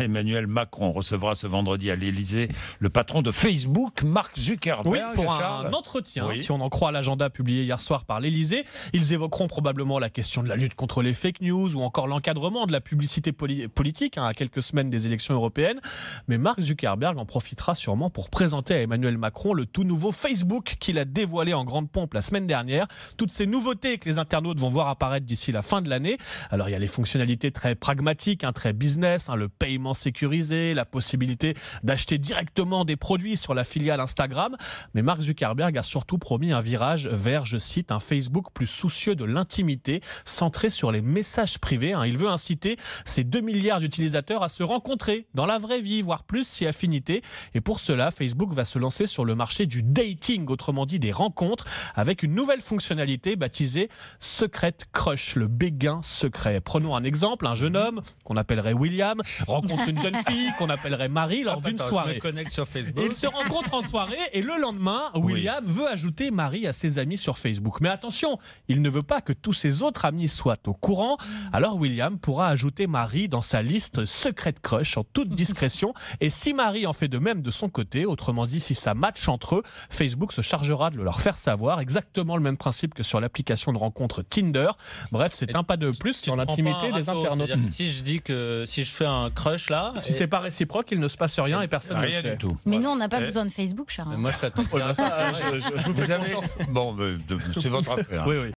Emmanuel Macron recevra ce vendredi à l'Élysée le patron de Facebook, Mark Zuckerberg. Oui, pour un entretien, si on en croit l'agenda publié hier soir par l'Élysée. Ils évoqueront probablement la question de la lutte contre les fake news ou encore l'encadrement de la publicité politique à quelques semaines des élections européennes. Mais Mark Zuckerberg en profitera sûrement pour présenter à Emmanuel Macron le tout nouveau Facebook qu'il a dévoilé en grande pompe la semaine dernière. Toutes ces nouveautés que les internautes vont voir apparaître d'ici la fin de l'année. Alors il y a les fonctionnalités très pragmatiques, très business, le paiement sécurisé, la possibilité d'acheter directement des produits sur la filiale Instagram. Mais Mark Zuckerberg a surtout promis un virage vers, je cite, un Facebook plus soucieux de l'intimité, centré sur les messages privés. Il veut inciter ces 2 milliards d'utilisateurs à se rencontrer dans la vraie vie, voire plus si affinité. Et pour cela, Facebook va se lancer sur le marché du dating, autrement dit des rencontres, avec une nouvelle fonctionnalité baptisée Secret Crush, le béguin secret. Prenons un exemple, un jeune homme qu'on appellerait William rencontre une jeune fille qu'on appellerait Marie lors d'une soirée. Je me connecte sur Facebook. Et ils se rencontrent en soirée et le lendemain, William veut ajouter Marie à ses amis sur Facebook. Mais attention, il ne veut pas que tous ses autres amis soient au courant. Alors William pourra ajouter Marie dans sa liste Secret Crush en toute discrétion. Et si Marie en fait de même de son côté, autrement dit si ça match entre eux, Facebook se chargera de le leur faire savoir. Exactement le même principe que sur l'application de rencontre Tinder. Bref, c'est un pas de plus dans l'intimité des internautes. Si je dis que si je fais un crush là, si c'est pas réciproque, il ne se passe rien et personne ne le sait. Du tout. Mais nous, on n'a pas besoin de Facebook, Charles. moi je t'attends. Vous avez... Bon, c'est votre affaire. Oui.